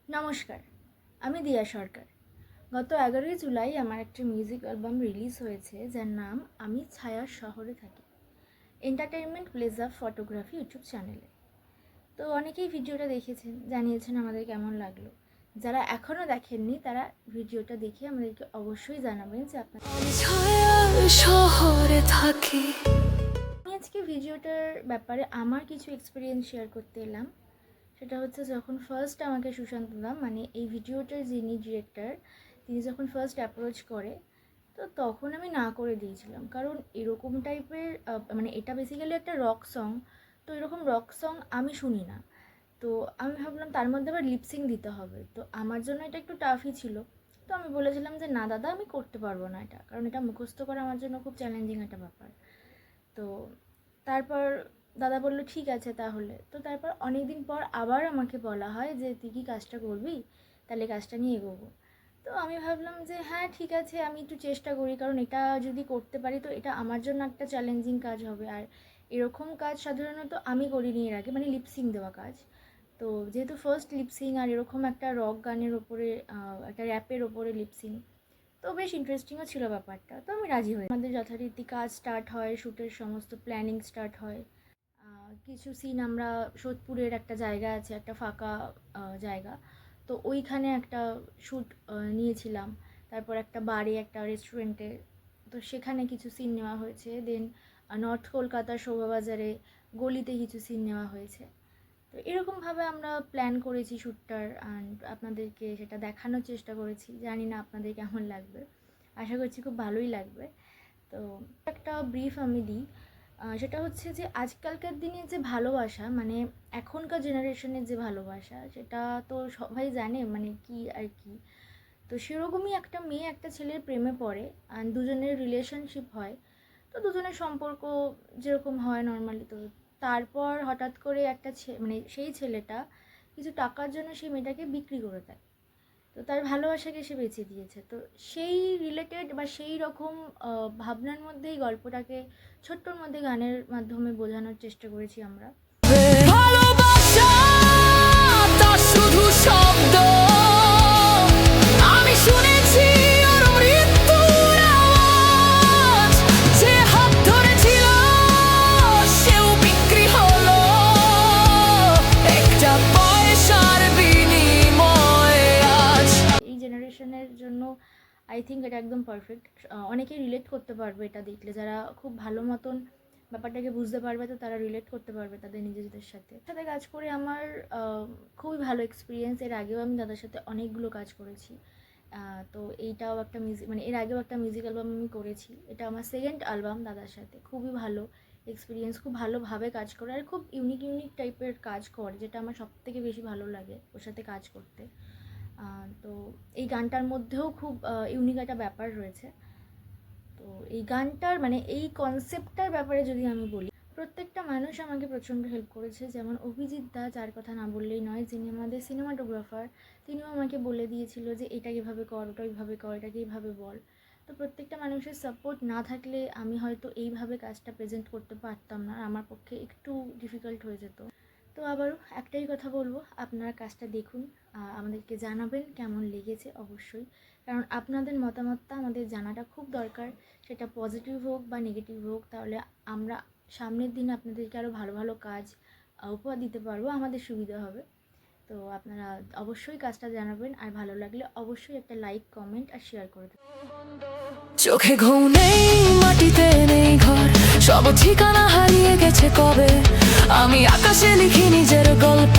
নমস্কার, আমি দিয়া সরকার। গত 11ই জুলাই আমার একটা মিউজিক অ্যালবাম রিলিজ হয়েছে, যার নাম আমি ছায়ার শহরে থাকি, এন্টারটেইনমেন্ট প্লেজার ফটোগ্রাফি ইউটিউব চ্যানেলে। তো অনেকেই ভিডিওটা দেখেছেন, জানিয়েছেন আমাদের কেমন লাগলো। যারা এখনও দেখেননি তারা ভিডিওটা দেখে আমাদেরকে অবশ্যই জানাবেন যে আপনার। আমি আজকে ভিডিওটার ব্যাপারে আমার কিছু এক্সপিরিয়েন্স শেয়ার করতে এলাম। সেটা হচ্ছে, যখন ফার্স্ট আমাকে সুশান্ত দা, মানে এই ভিডিওটার যিনি ডিরেক্টর, তিনি যখন ফার্স্ট অ্যাপ্রোচ করে, তো তখন আমি না করে দিয়েছিলাম। কারণ এরকম টাইপের মানে এটা বেসিক্যালি একটা রক সং, তো এরকম রক সং আমি শুনি না। তো আমি ভাবলাম তার মধ্যে আবার লিপসিং দিতে হবে, তো আমার জন্য এটা একটু টাফই ছিল। তো আমি বলেছিলাম যে না দাদা, আমি করতে পারবো না এটা, কারণ এটা মুখস্থ করা আমার জন্য খুব চ্যালেঞ্জিং একটা ব্যাপার। তো তারপর দাদা বলল ঠিক আছে তাহলে। তো তারপর অনেক দিন পর আবার আমাকে বলা হয় যে তুই কি কাজটা করবি, তাহলে কাজটা নিয়ে এগোবো। তো আমি ভাবলাম যে হ্যাঁ ঠিক আছে, আমি একটু চেষ্টা করি, কারণ এটা যদি করতে পারি তো এটা আমার জন্য একটা চ্যালেঞ্জিং কাজ হবে। আর এরকম কাজ সাধারণত আমি করিনি এর আগে, মানে লিপসিং দেওয়া কাজ। তো যেহেতু ফার্স্ট লিপসিং, আর এরকম একটা রক গানের ওপরে, একটা র্যাপের ওপরে লিপসিং, তো বেশ ইন্টারেস্টিংও ছিল ব্যাপারটা। তো আমি রাজি হই। আমাদের যথারীতি কাজ স্টার্ট হয়, শ্যুটের সমস্ত প্ল্যানিং স্টার্ট হয়। কিছু সিন আমরা সোদপুরের একটা জায়গা আছে, একটা ফাঁকা জায়গা, তো ওইখানে একটা শ্যুট নিয়েছিলাম। তারপর একটা বারে, একটা রেস্টুরেন্টে, তো সেখানে কিছু সিন নেওয়া হয়েছে। দেন নর্থ কলকাতার শোভাবাজারে গলিতে কিছু সিন নেওয়া হয়েছে। তো এরকমভাবে আমরা প্ল্যান করেছি শ্যুটটার, অ্যান্ড আপনাদেরকে সেটা দেখানোর চেষ্টা করেছি। জানি না আপনাদের কেমন লাগবে, আশা করছি খুব ভালোই লাগবে। তো একটা ব্রিফ আমি দিই, সেটা হচ্ছে যে আজকালকার দিনে যে ভালোবাসা, মানে এখনকার জেনারেশনের যে ভালোবাসা, সেটা তো সবাই জানে মানে কি আর কি। তো সেরকমই একটা মেয়ে একটা ছেলের প্রেমে পড়ে, আর দুজনের রিলেশনশিপ হয়। তো দুজনের সম্পর্ক যেরকম হয় নর্মালি, তো তারপর হঠাৎ করে একটা মানে সেই ছেলেটা কিছু টাকার জন্য সেই মেয়েটাকে বিক্রি করে দেয়। তো তার ভালোবাসাকে সে বেঁচে দিয়েছে। তো সেই রিলেটেড বা সেই রকম ভাবনার মধ্যেই গল্পটাকে ছোট্টর মধ্যে গানের মাধ্যমে বোঝানোর চেষ্টা করেছি আমরা। এই জেনারেশনের জন্য আই থিঙ্ক এটা একদম পারফেক্ট। অনেকেই রিলেট করতে পারবে এটা দেখলে, যারা খুব ভালো মতন ব্যাপারটাকে বুঝতে পারবে, তো তারা রিলেট করতে পারবে তাদের নিজেদের সাথে। কাজ করে আমার খুবই ভালো এক্সপিরিয়েন্স। এর আগেও আমি দাদার সাথে অনেকগুলো কাজ করেছি। তো এইটাও একটা মিউজিক, মানে এর আগেও একটা মিউজিক অ্যালবাম আমি করেছি। এটা আমার সেকেন্ড অ্যালবাম দাদার সাথে। খুবই ভালো এক্সপিরিয়েন্স, খুব ভালোভাবে কাজ করে, আর খুব ইউনিক টাইপের কাজ করে, যেটা আমার সবথেকে বেশি ভালো লাগে ওর সাথে কাজ করতে। তো এই গানটার মধ্যেও খুব ইউনিক একটা ব্যাপার রয়েছে। তো এই গানটার মানে এই কনসেপ্টটার ব্যাপারে যদি আমি বলি, প্রত্যেকটা মানুষ আমাকে প্রচণ্ড হেল্প করেছে। যেমন অভিজিৎ দা, যার কথা না বললেই নয়, যিনি আমাদের সিনেমাটোগ্রাফার, তিনিও আমাকে বলে দিয়েছিল যে এটা কীভাবে কর, ওটা ওইভাবে কর, এটাকে এইভাবে বল। তো প্রত্যেকটা মানুষের সাপোর্ট না থাকলে আমি হয়তো এইভাবে কাজটা প্রেজেন্ট করতে পারতাম না, আমার পক্ষে একটু ডিফিকাল্ট হয়ে যেত। তো আবারও একটাই কথা বলবো, আপনারা কাজটা দেখুন, আমাদেরকে জানাবেন কেমন লেগেছে অবশ্যই, কারণ আপনাদের মতামতটা আমাদের জানাটা খুব দরকার। সেটা পজিটিভ হোক বা নেগেটিভ হোক, তাহলে আমরা সামনের দিনে আপনাদেরকে আরও ভালো ভালো কাজ উপহার দিতে পারবো, আমাদের সুবিধা হবে। তো আপনারা অবশ্যই কাজটা জানাবেন, আর ভালো লাগলে অবশ্যই একটা লাইক, কমেন্ট আর শেয়ার করে দেবেন। চোখে ঘুম নেই, মাটিতে নেই ঘর, সব ঠিকানা হারিয়ে গেছে কবে। আমি আকাশে লিখি নিজের গল্প।